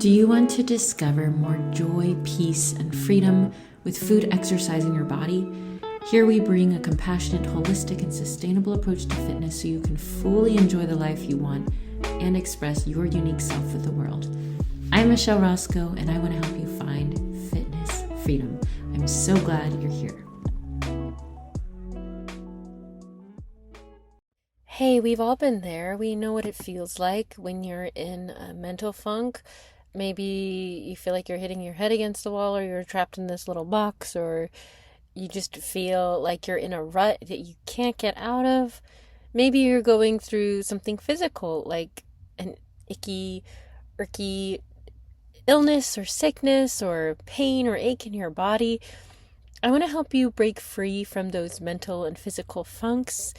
Do you want to discover more joy, peace, and freedom with food exercising your body? Here we bring a compassionate, holistic, and sustainable approach to fitness so you can fully enjoy the life you want and express your unique self with the world. I'm Michelle Roscoe, and I want to help you find fitness freedom. I'm so glad you're here. Hey, we've all been there. We know what it feels like when you're in a mental funk. Maybe you feel like you're hitting your head against the wall, or you're trapped in this little box, or you just feel like you're in a rut that you can't get out of. Maybe you're going through something physical, like an icky illness or sickness or pain or ache in your body. I want to help you break free from those mental and physical funks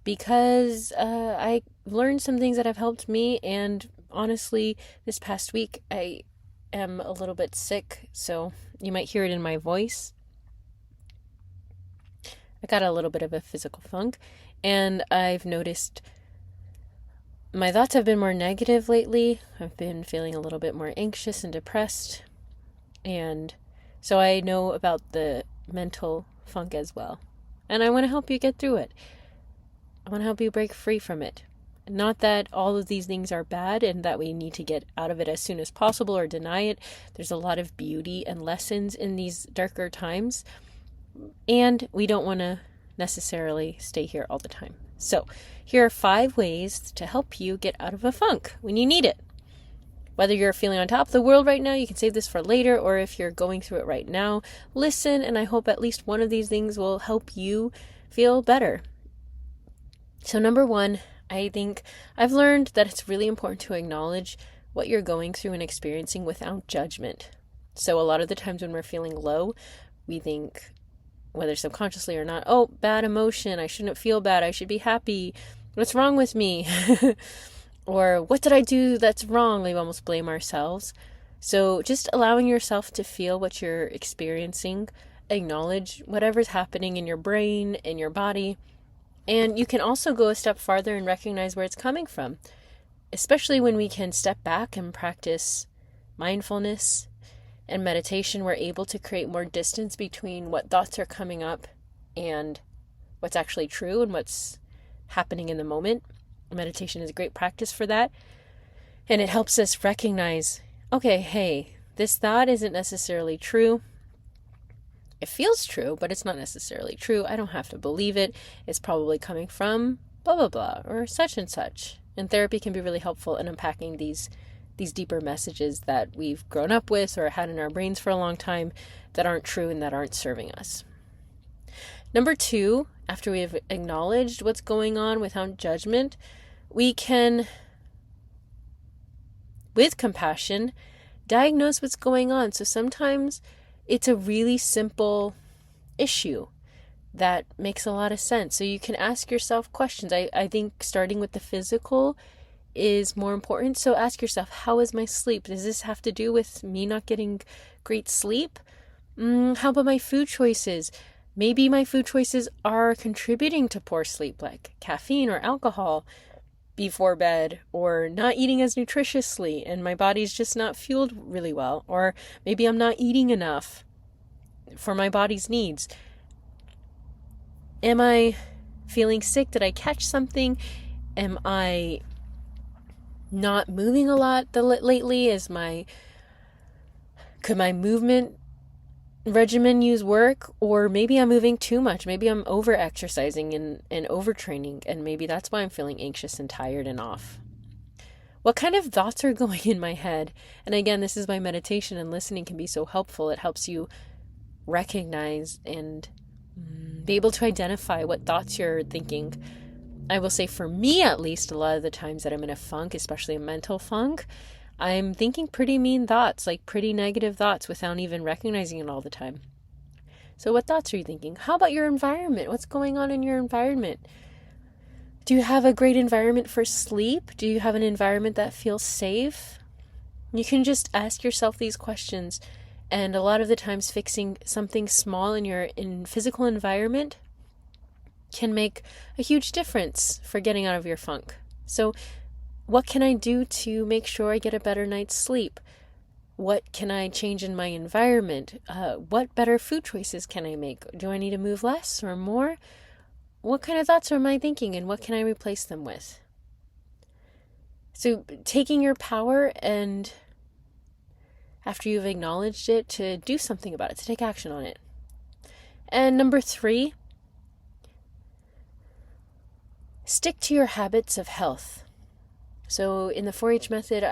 because I learned some things that have helped me, and honestly, this past week I am a little bit sick, so you might hear it in my voice. I got a little bit of a physical funk, and I've noticed my thoughts have been more negative lately. I've been feeling a little bit more anxious and depressed, and so I know about the mental funk as well, and I want to help you get through it. I want to help you break free from it. Not that all of these things are bad and that we need to get out of it as soon as possible or deny it. There's a lot of beauty and lessons in these darker times, and we don't want to necessarily stay here all the time. So here are 5 ways to help you get out of a funk when you need it. Whether you're feeling on top of the world right now, you can save this for later, or if you're going through it right now, listen, and I hope at least one of these things will help you feel better. So number 1, I think I've learned that it's really important to acknowledge what you're going through and experiencing without judgment. So a lot of the times when we're feeling low, we think, whether subconsciously or not, oh, bad emotion, I shouldn't feel bad, I should be happy, what's wrong with me? Or what did I do that's wrong? We almost blame ourselves. So just allowing yourself to feel what you're experiencing, acknowledge whatever's happening in your brain, in your body. And you can also go a step farther and recognize where it's coming from, especially when we can step back and practice mindfulness and meditation. We're able to create more distance between what thoughts are coming up and what's actually true and what's happening in the moment. Meditation is a great practice for that. And it helps us recognize, okay, hey, this thought isn't necessarily true. It feels true, but it's not necessarily true. I don't have to believe it. It's probably coming from blah, blah, blah, or such and such. And therapy can be really helpful in unpacking these deeper messages that we've grown up with or had in our brains for a long time that aren't true and that aren't serving us. Number 2, after we have acknowledged what's going on without judgment, we can, with compassion, diagnose what's going on. So sometimes it's a really simple issue that makes a lot of sense. So you can ask yourself questions. I think starting with the physical is more important. So ask yourself, how is my sleep? Does this have to do with me not getting great sleep? How about my food choices? Maybe my food choices are contributing to poor sleep, like caffeine or alcohol before bed, or not eating as nutritiously and my body's just not fueled really well, or maybe I'm not eating enough for my body's needs. Am I feeling sick? Did I catch something? Am I not moving a lot lately? Could my movement regimen use work? Or maybe I'm moving too much. Maybe I'm over exercising and overtraining, and maybe that's why I'm feeling anxious and tired and off. What kind of thoughts are going in my head? And again, this is why meditation and listening can be so helpful. It helps you recognize and be able to identify what thoughts you're thinking. I will say, for me at least, a lot of the times that I'm in a funk, especially a mental funk, I'm thinking pretty mean thoughts, like pretty negative thoughts, without even recognizing it all the time. So what thoughts are you thinking? How about your environment? What's going on in your environment? Do you have a great environment for sleep? Do you have an environment that feels safe? You can just ask yourself these questions, and a lot of the times fixing something small in your physical environment can make a huge difference for getting out of your funk. So what can I do to make sure I get a better night's sleep? What can I change in my environment? What better food choices can I make? Do I need to move less or more? What kind of thoughts am I thinking, and what can I replace them with? So taking your power, and after you've acknowledged it, to do something about it, to take action on it. And number 3, stick to your habits of health. So in the 4-H method,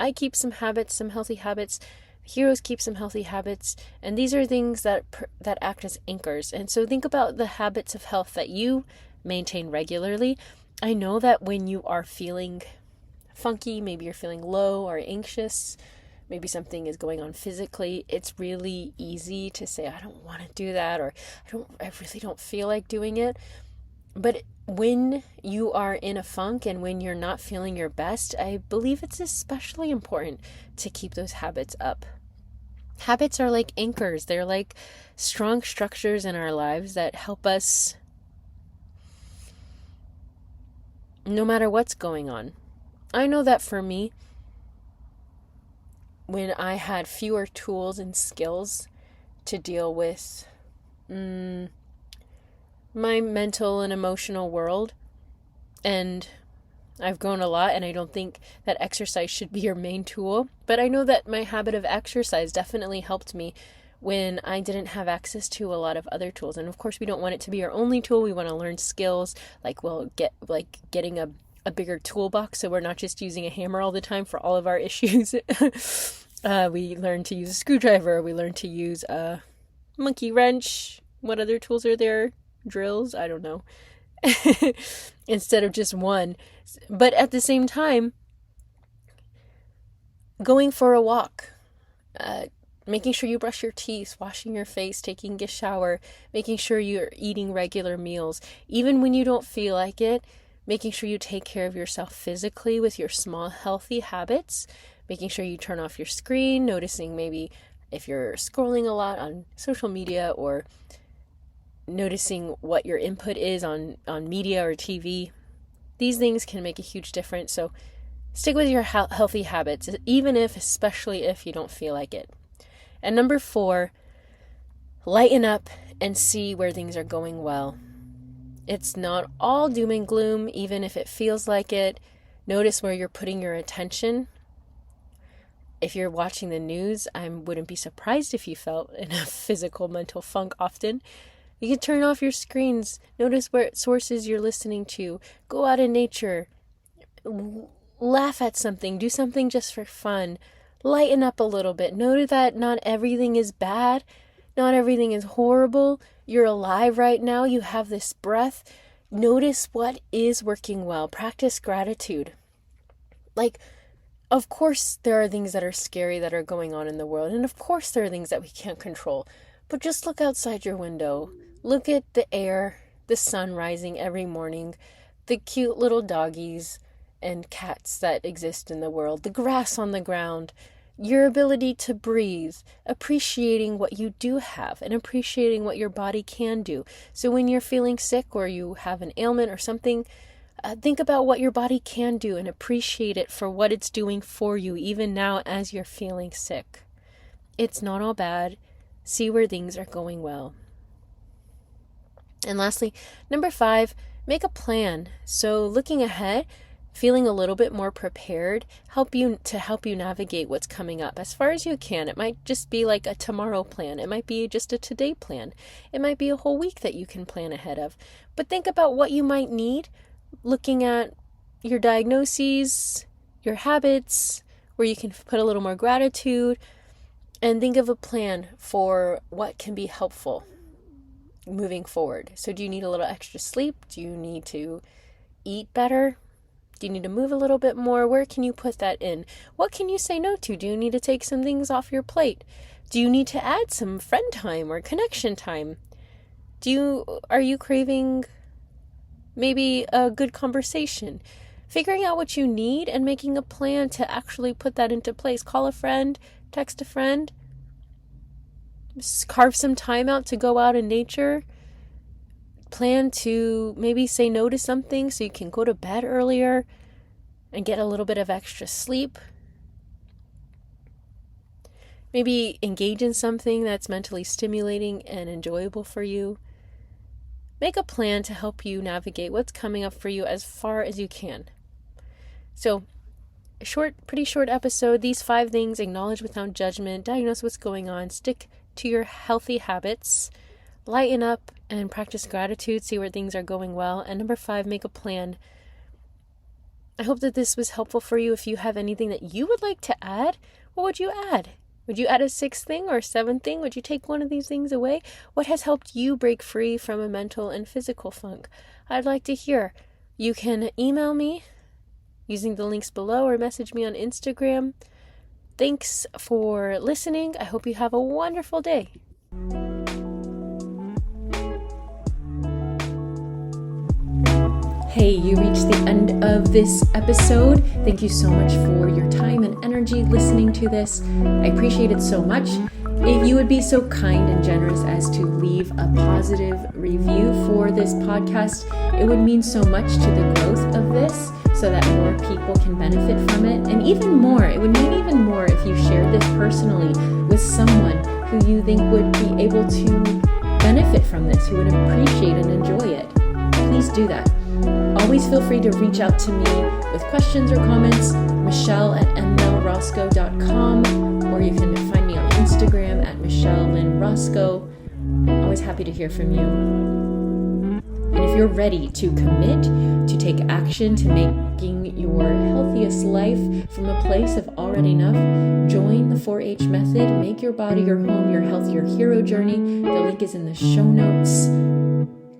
I keep some habits, some healthy habits. Heroes keep some healthy habits, and these are things that act as anchors. And so think about the habits of health that you maintain regularly. I know that when you are feeling funky, maybe you're feeling low or anxious, maybe something is going on physically, it's really easy to say, I don't want to do that, or I really don't feel like doing it. But when you are in a funk and when you're not feeling your best, I believe it's especially important to keep those habits up. Habits are like anchors. They're like strong structures in our lives that help us no matter what's going on. I know that for me, when I had fewer tools and skills to deal with my mental and emotional world, and I've grown a lot, and I don't think that exercise should be your main tool, but I know that my habit of exercise definitely helped me when I didn't have access to a lot of other tools. And of course, we don't want it to be our only tool. We want to learn skills, getting a bigger toolbox, so we're not just using a hammer all the time for all of our issues. We learn to use a screwdriver. We learn to use a monkey wrench. What other tools are there? Drills? I don't know. Instead of just one. But at the same time, going for a walk, making sure you brush your teeth, washing your face, taking a shower, making sure you're eating regular meals, even when you don't feel like it, making sure you take care of yourself physically with your small healthy habits, making sure you turn off your screen, noticing maybe if you're scrolling a lot on social media, or noticing what your input is on media or TV. These things can make a huge difference. So stick with your healthy habits, especially if you don't feel like it. And number 4, lighten up and see where things are going well. It's not all doom and gloom, even if it feels like it. Notice where you're putting your attention. If you're watching the news, I wouldn't be surprised if you felt in a physical mental funk often. You can turn off your screens. Notice what sources you're listening to. Go out in nature. Laugh at something. Do something just for fun. Lighten up a little bit. Know that not everything is bad. Not everything is horrible. You're alive right now. You have this breath. Notice what is working well. Practice gratitude. Of course, there are things that are scary that are going on in the world. And of course, there are things that we can't control. But just look outside your window. Look at the air, the sun rising every morning, the cute little doggies and cats that exist in the world, the grass on the ground, your ability to breathe, appreciating what you do have and appreciating what your body can do. So when you're feeling sick or you have an ailment or something, think about what your body can do and appreciate it for what it's doing for you, even now as you're feeling sick. It's not all bad. See where things are going well. And lastly, number 5, make a plan. So looking ahead, feeling a little bit more prepared, help you navigate what's coming up as far as you can. It might just be like a tomorrow plan. It might be just a today plan. It might be a whole week that you can plan ahead of. But think about what you might need, looking at your diagnoses, your habits, where you can put a little more gratitude, and think of a plan for what can be helpful moving forward. So do you need a little extra sleep? Do you need to eat better? Do you need to move a little bit more? Where can you put that in? What can you say no to? Do you need to take some things off your plate? Do you need to add some friend time or connection time? Are you craving maybe a good conversation? Figuring out what you need and making a plan to actually put that into place. Call a friend, text a friend, carve some time out to go out in nature. Plan to maybe say no to something so you can go to bed earlier and get a little bit of extra sleep. Maybe engage in something that's mentally stimulating and enjoyable for you. Make a plan to help you navigate what's coming up for you as far as you can. So, pretty short episode. These 5 things: acknowledge without judgment, diagnose what's going on, stick to your healthy habits, lighten up and practice gratitude, see where things are going well, and number 5, make a plan. I hope that this was helpful for you. If you have anything that you would like to add, what would you add? Would you add a 6th thing or a 7th thing? Would you take one of these things away? What has helped you break free from a mental and physical funk? I'd like to hear. You can email me using the links below or message me on Instagram. Thanks for listening. I hope you have a wonderful day. Hey, you reached the end of this episode. Thank you so much for your time and energy listening to this. I appreciate it so much. If you would be so kind and generous as to leave a positive review for this podcast, it would mean so much to the growth of this so that more people can benefit from it. And even more, it would mean even more if you shared this personally with someone who you think would be able to benefit from this, who would appreciate and enjoy it. Please do that. Always feel free to reach out to me with questions or comments, michelle@mlroscoe.com, or you can find me on Instagram at michelle_lynn_roscoe. Always happy to hear from you. And if you're ready to commit, to take action to making your healthiest life from a place of already enough, join the 4-H method. Make your body your home, your health, your hero journey. The link is in the show notes.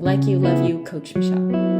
Like you, love you, Coach Michelle.